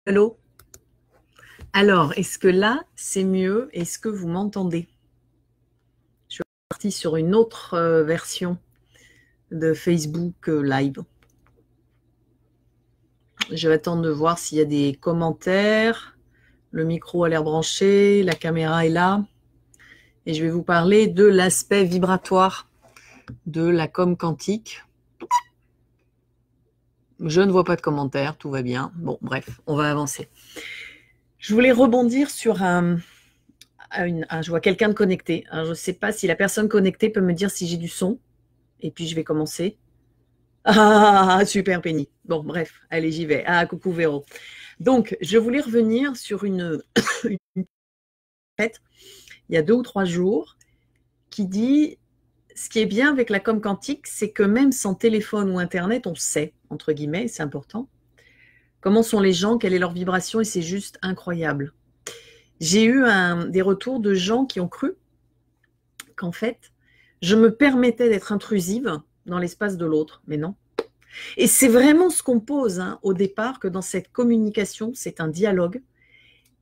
Allô? Alors, est-ce que là, c'est mieux? Est-ce que vous m'entendez? Je suis partie sur une autre version de Facebook Live. Je vais attendre de voir s'il y a des commentaires. Le micro a l'air branché, la caméra est là. Et je vais vous parler de l'aspect vibratoire de la com quantique. Je ne vois pas de commentaires, tout va bien. Bon, bref, on va avancer. Je voulais rebondir sur je vois quelqu'un de connecté. Alors, je ne sais pas si la personne connectée peut me dire si j'ai du son. Et puis, je vais commencer. Ah, super Penny. Bon, bref, allez, j'y vais. Ah, coucou Véro. Donc, je voulais revenir sur une fête, il y a 2 ou 3 jours, qui dit, ce qui est bien avec la com quantique, c'est que même sans téléphone ou Internet, on sait, entre guillemets, c'est important, comment sont les gens, quelle est leur vibration, et c'est juste incroyable. J'ai eu des retours de gens qui ont cru qu'en fait, je me permettais d'être intrusive dans l'espace de l'autre, mais non. Et c'est vraiment ce qu'on pose au départ, que dans cette communication, c'est un dialogue.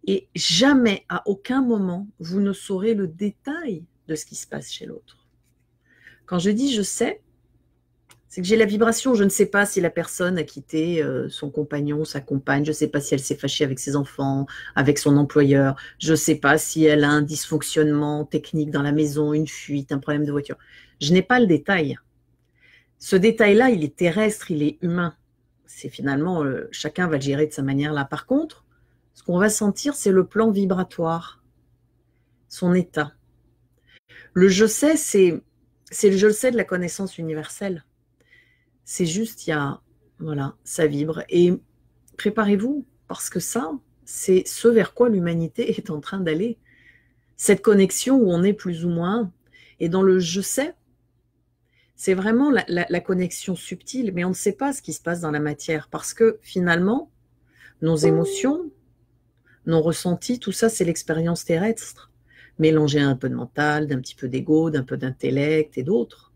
Et jamais, à aucun moment, vous ne saurez le détail de ce qui se passe chez l'autre. Quand je dis je sais, c'est que j'ai la vibration. Je ne sais pas si la personne a quitté son compagnon, sa compagne. Je ne sais pas si elle s'est fâchée avec ses enfants, avec son employeur. Je ne sais pas si elle a un dysfonctionnement technique dans la maison, une fuite, un problème de voiture. Je n'ai pas le détail. Ce détail-là, il est terrestre, il est humain. C'est finalement, chacun va le gérer de sa manière là. Par contre, ce qu'on va sentir, c'est le plan vibratoire, son état. Le je sais, c'est le je sais de la connaissance universelle. C'est juste, voilà, ça vibre. Et préparez-vous, parce que ça, c'est ce vers quoi l'humanité est en train d'aller. Cette connexion où on est plus ou moins. Et dans le je sais, c'est vraiment la connexion subtile, mais on ne sait pas ce qui se passe dans la matière, parce que finalement, nos émotions, nos ressentis, tout ça, c'est l'expérience terrestre, mélangé un peu de mental, d'un petit peu d'ego, d'un peu d'intellect et d'autres.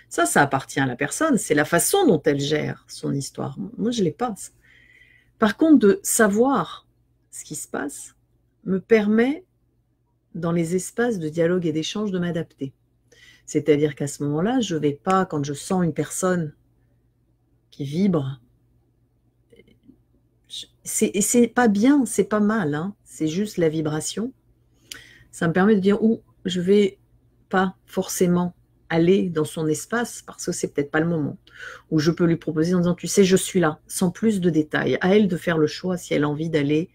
Ça appartient à la personne, c'est la façon dont elle gère son histoire. Moi, je l'ai pas. Par contre, de savoir ce qui se passe me permet, dans les espaces de dialogue et d'échange, de m'adapter. C'est-à-dire qu'à ce moment-là, je ne vais pas, quand je sens une personne qui vibre, c'est pas bien, c'est pas mal, c'est juste la vibration. Ça me permet de dire où je vais pas forcément aller dans son espace parce que c'est peut-être pas le moment. Ou je peux lui proposer en disant, tu sais, je suis là, sans plus de détails. À elle de faire le choix si elle a envie d'aller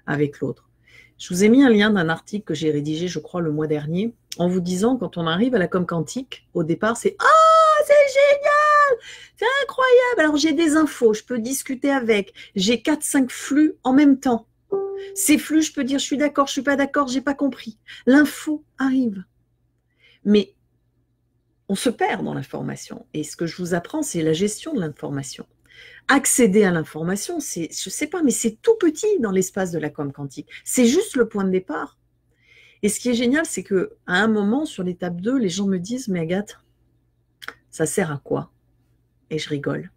avec l'autre. Je vous ai mis un lien d'un article que j'ai rédigé, je crois, le mois dernier, en vous disant, quand on arrive à la com quantique, au départ, c'est « Ah, c'est génial! C'est incroyable! Alors, j'ai des infos, je peux discuter avec. J'ai 4-5 flux en même temps. Ces flux, je peux dire, je suis d'accord, je suis pas d'accord, j'ai pas compris. L'info arrive. Mais on se perd dans l'information. Et ce que je vous apprends, c'est la gestion de l'information. Accéder à l'information, c'est, je sais pas, mais c'est tout petit dans l'espace de la com quantique. C'est juste le point de départ. Et ce qui est génial, c'est qu'à un moment, sur l'étape 2, les gens me disent, mais Agathe, ça sert à quoi? Et je rigole.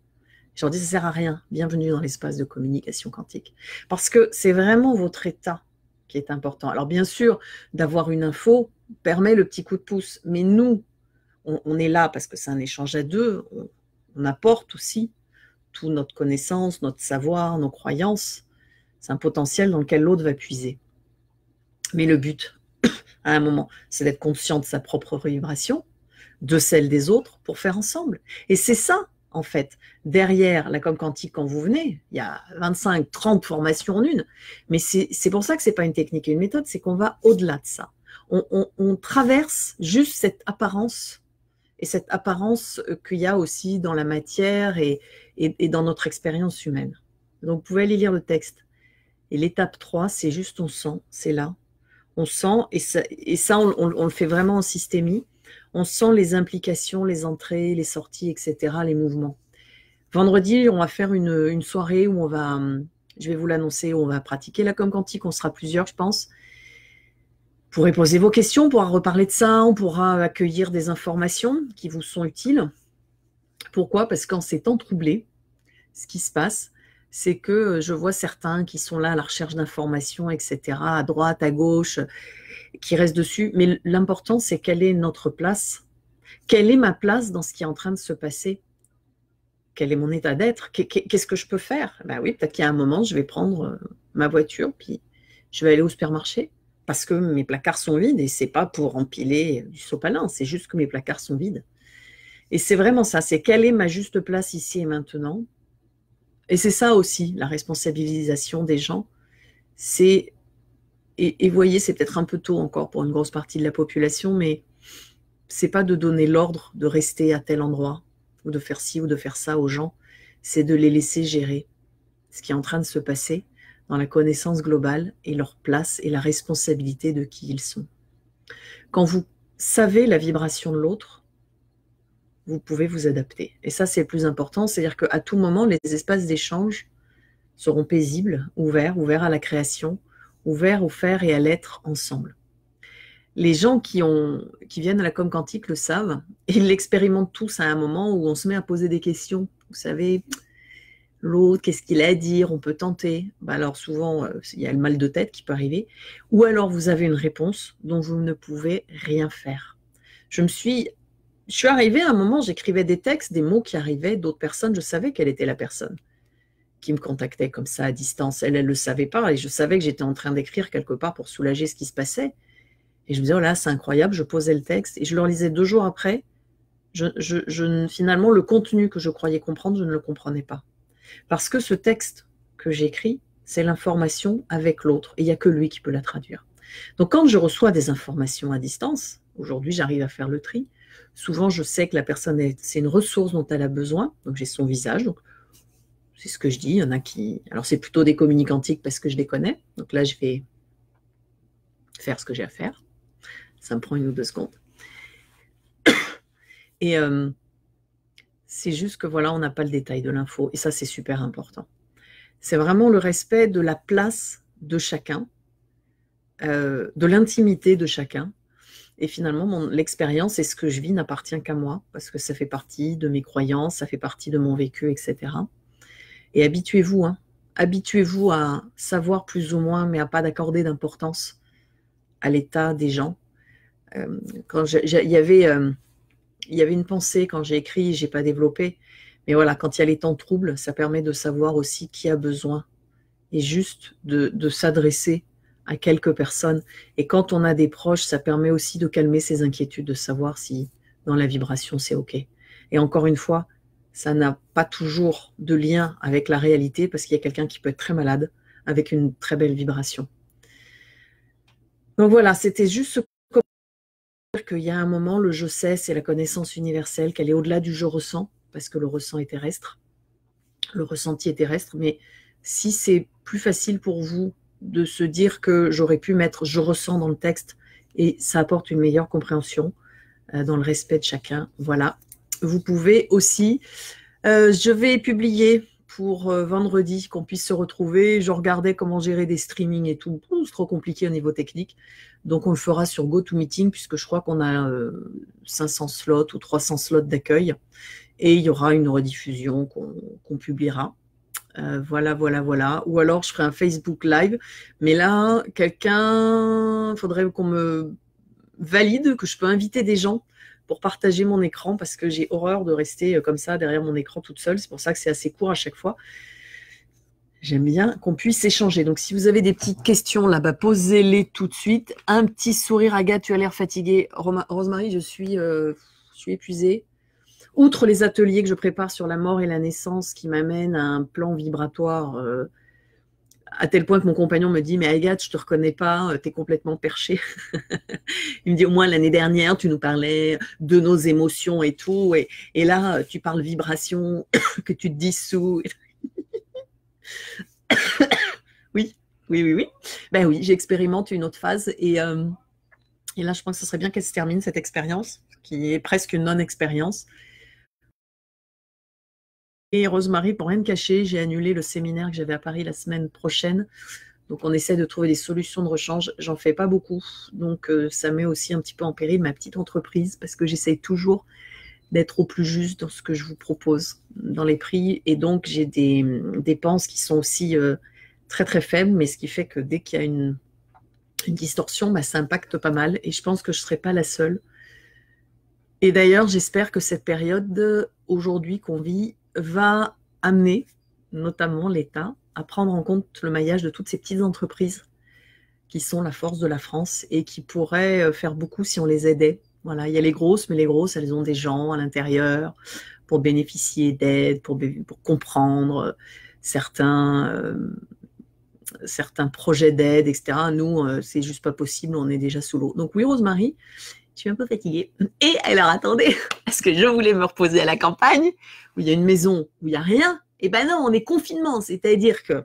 Je leur dis, ça sert à rien. Bienvenue dans l'espace de communication quantique. Parce que c'est vraiment votre état qui est important. Alors bien sûr, d'avoir une info permet le petit coup de pouce. Mais nous, on est là parce que c'est un échange à deux. On apporte aussi toute notre connaissance, notre savoir, nos croyances. C'est un potentiel dans lequel l'autre va puiser. Mais le but, à un moment, c'est d'être conscient de sa propre vibration, de celle des autres, pour faire ensemble. Et c'est ça, en fait, derrière la com quantique, quand vous venez, il y a 25, 30 formations en une, mais c'est pour ça que c'est pas une technique et une méthode, c'est qu'on va au-delà de ça. On traverse juste cette apparence, et cette apparence qu'il y a aussi dans la matière et dans notre expérience humaine. Donc, vous pouvez aller lire le texte. Et l'étape 3, c'est juste on sent, c'est là. On sent, et ça on le fait vraiment en systémie, on sent les implications, les entrées, les sorties, etc., les mouvements. Vendredi, on va faire une soirée où je vais vous l'annoncer, où on va pratiquer la com quantique, on sera plusieurs, je pense. Vous pourrez poser vos questions, on pourra reparler de ça, on pourra accueillir des informations qui vous sont utiles. Pourquoi? Parce qu'en ces temps troublés, ce qui se passe, c'est que je vois certains qui sont là à la recherche d'informations, etc., à droite, à gauche, qui restent dessus. Mais l'important, c'est quelle est notre place? Quelle est ma place dans ce qui est en train de se passer? Quel est mon état d'être? Qu'est-ce que je peux faire? Ben oui, peut-être qu'il y a un moment, je vais prendre ma voiture, puis je vais aller au supermarché parce que mes placards sont vides et c'est pas pour empiler du sopalin, c'est juste que mes placards sont vides. Et c'est vraiment ça, c'est quelle est ma juste place ici et maintenant? Et c'est ça aussi, la responsabilisation des gens. C'est, et voyez, c'est peut-être un peu tôt encore pour une grosse partie de la population, mais c'est pas de donner l'ordre de rester à tel endroit ou de faire ci ou de faire ça aux gens, c'est de les laisser gérer ce qui est en train de se passer dans la connaissance globale et leur place et la responsabilité de qui ils sont. Quand vous savez la vibration de l'autre, vous pouvez vous adapter. Et ça, c'est le plus important, c'est-à-dire qu'à tout moment, les espaces d'échange seront paisibles, ouverts à la création, ouverts au faire et à l'être ensemble. Les gens qui viennent à la com quantique le savent, et ils l'expérimentent tous à un moment où on se met à poser des questions. Vous savez, l'autre, qu'est-ce qu'il a à dire? On peut tenter. Alors souvent, il y a le mal de tête qui peut arriver. Ou alors vous avez une réponse dont vous ne pouvez rien faire. Je suis arrivée à un moment, j'écrivais des textes, des mots qui arrivaient d'autres personnes. Je savais quelle était la personne qui me contactait comme ça à distance. Elle ne le savait pas et je savais que j'étais en train d'écrire quelque part pour soulager ce qui se passait. Et je me disais, oh là, c'est incroyable, je posais le texte et je le relisais 2 jours après. Finalement, le contenu que je croyais comprendre, je ne le comprenais pas. Parce que ce texte que j'écris, c'est l'information avec l'autre et il n'y a que lui qui peut la traduire. Donc quand je reçois des informations à distance, aujourd'hui j'arrive à faire le tri, souvent je sais que la personne, c'est une ressource dont elle a besoin, donc j'ai son visage, donc c'est ce que je dis, il y en a qui... Alors c'est plutôt des communicants quantiques parce que je les connais, donc là je vais faire ce que j'ai à faire, ça me prend 1 ou 2 secondes. Et c'est juste que voilà, on n'a pas le détail de l'info, et ça c'est super important. C'est vraiment le respect de la place de chacun, de l'intimité de chacun. Et finalement, l'expérience et ce que je vis n'appartient qu'à moi, parce que ça fait partie de mes croyances, ça fait partie de mon vécu, etc. Et habituez-vous, hein, habituez-vous à savoir plus ou moins, mais à pas d'accorder d'importance à l'état des gens. Quand il y avait une pensée quand j'ai écrit, j'ai pas développé, mais voilà, quand il y a les temps troubles, ça permet de savoir aussi qui a besoin et juste de s'adresser à quelques personnes. Et quand on a des proches, ça permet aussi de calmer ses inquiétudes, de savoir si dans la vibration c'est OK. Et encore une fois, ça n'a pas toujours de lien avec la réalité parce qu'il y a quelqu'un qui peut être très malade avec une très belle vibration. Donc voilà, c'était juste ce qu'il y a un moment, le je sais, c'est la connaissance universelle, qu'elle est au-delà du je ressens, parce que le ressent est terrestre, le ressenti est terrestre, mais si c'est plus facile pour vous de se dire que j'aurais pu mettre je ressens dans le texte et ça apporte une meilleure compréhension dans le respect de chacun, voilà. Vous pouvez aussi, je vais publier pour vendredi qu'on puisse se retrouver. Je regardais comment gérer des streamings et tout. C'est trop compliqué au niveau technique. Donc, on le fera sur GoToMeeting puisque je crois qu'on a 500 slots ou 300 slots d'accueil. Et il y aura une rediffusion qu'on publiera. Voilà. Ou alors, je ferai un Facebook Live. Mais là, il faudrait qu'on me valide que je peux inviter des gens pour partager mon écran parce que j'ai horreur de rester comme ça derrière mon écran toute seule. C'est pour ça que c'est assez court à chaque fois. J'aime bien qu'on puisse échanger. Donc, si vous avez des petites questions là-bas, posez-les tout de suite. Un petit sourire, Agathe, tu as l'air fatiguée. Rosemary, je suis épuisée. Outre les ateliers que je prépare sur la mort et la naissance qui m'amènent à un plan vibratoire à tel point que mon compagnon me dit « Mais Agathe, je ne te reconnais pas, tu es complètement perché. » Il me dit « Au moins l'année dernière, tu nous parlais de nos émotions et tout. Et là, tu parles vibration, que tu te dissous. » Oui. Ben oui, j'expérimente une autre phase. Et là, je pense que ce serait bien qu'elle se termine, cette expérience, qui est presque une non-expérience. Et Rosemary, pour rien me cacher, j'ai annulé le séminaire que j'avais à Paris la semaine prochaine. Donc, on essaie de trouver des solutions de rechange. J'en fais pas beaucoup. Donc, ça met aussi un petit peu en péril ma petite entreprise parce que j'essaie toujours d'être au plus juste dans ce que je vous propose, dans les prix. Et donc, j'ai des dépenses qui sont aussi très, très faibles, mais ce qui fait que dès qu'il y a une distorsion, bah, ça impacte pas mal. Et je pense que je ne serai pas la seule. Et d'ailleurs, j'espère que cette période aujourd'hui qu'on vit va amener, notamment l'État, à prendre en compte le maillage de toutes ces petites entreprises qui sont la force de la France et qui pourraient faire beaucoup si on les aidait. Voilà, il y a les grosses, mais les grosses, elles ont des gens à l'intérieur pour bénéficier d'aide, pour comprendre certains projets d'aide, etc. Nous, c'est juste pas possible, on est déjà sous l'eau. Donc oui, Rosemary, je suis un peu fatiguée. Et alors, attendez, parce que je voulais me reposer à la campagne, où il y a une maison où il n'y a rien. Eh ben non, on est confinement, c'est-à-dire que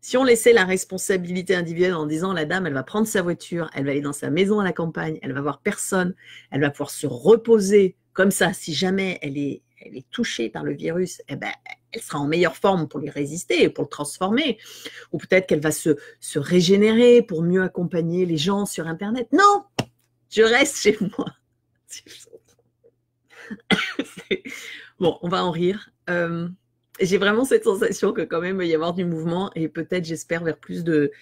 si on laissait la responsabilité individuelle en disant la dame, elle va prendre sa voiture, elle va aller dans sa maison à la campagne, elle va voir personne, elle va pouvoir se reposer comme ça. Si jamais elle est touchée par le virus, eh ben, elle sera en meilleure forme pour lui résister, pour le transformer. Ou peut-être qu'elle va se régénérer pour mieux accompagner les gens sur Internet. Non, je reste chez moi. Bon, on va en rire. J'ai vraiment cette sensation que quand même il va y avoir du mouvement et peut-être, j'espère, vers plus de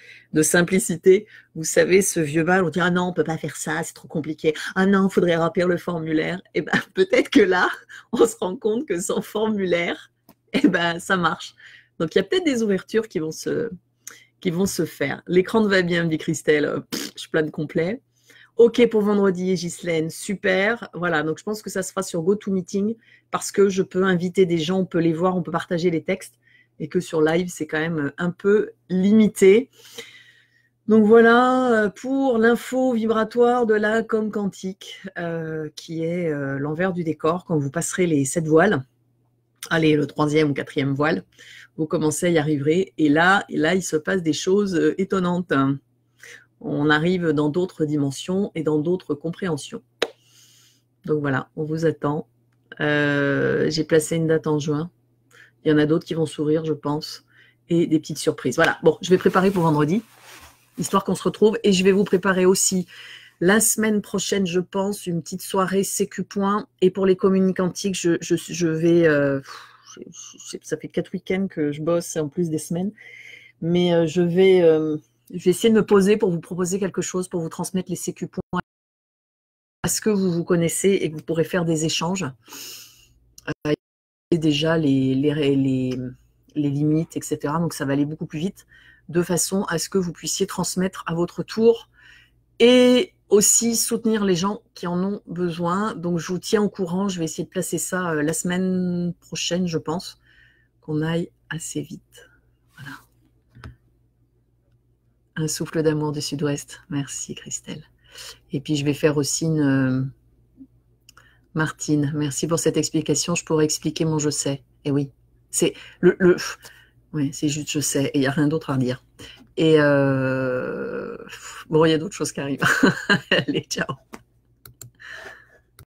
simplicité. Vous savez, ce vieux mal, on dit « Ah non, on ne peut pas faire ça, c'est trop compliqué. Ah non, il faudrait remplir le formulaire. » Et ben peut-être que là, on se rend compte que sans formulaire, et ben ça marche. Donc il y a peut-être des ouvertures qui vont se faire. L'écran te va bien, me dit Christelle. Je plane complet. Ok pour vendredi, Ghislaine, super. Voilà, donc je pense que ça se fera sur GoToMeeting parce que je peux inviter des gens, on peut les voir, on peut partager les textes et que sur live, c'est quand même un peu limité. Donc voilà pour l'info vibratoire de la com quantique qui est l'envers du décor. Quand vous passerez les 7 voiles, allez, le 3e ou 4e voile, vous commencez à y arriver. Et là, il se passe des choses étonnantes. On arrive dans d'autres dimensions et dans d'autres compréhensions. Donc voilà, on vous attend. J'ai placé une date en juin. Il y en a d'autres qui vont sourire, je pense. Et des petites surprises. Voilà, bon, je vais préparer pour vendredi, histoire qu'on se retrouve. Et je vais vous préparer aussi la semaine prochaine, je pense, une petite soirée sécu. Et pour les communicantiques, je vais... ça fait 4 week-ends que je bosse, en plus des semaines. Mais je vais essayer de me poser pour vous proposer quelque chose, pour vous transmettre les sécu points parce que vous vous connaissez et que vous pourrez faire des échanges. Et déjà les limites, etc. Donc ça va aller beaucoup plus vite, de façon à ce que vous puissiez transmettre à votre tour et aussi soutenir les gens qui en ont besoin. Donc je vous tiens au courant, je vais essayer de placer ça la semaine prochaine, je pense, qu'on aille assez vite. Voilà. Un souffle d'amour du sud-ouest. Merci Christelle. Et puis je vais faire aussi une... Martine, merci pour cette explication. Je pourrais expliquer mon je sais. Et oui, c'est ouais, c'est juste je sais. Et il n'y a rien d'autre à dire. Et bon, il y a d'autres choses qui arrivent. Allez, ciao.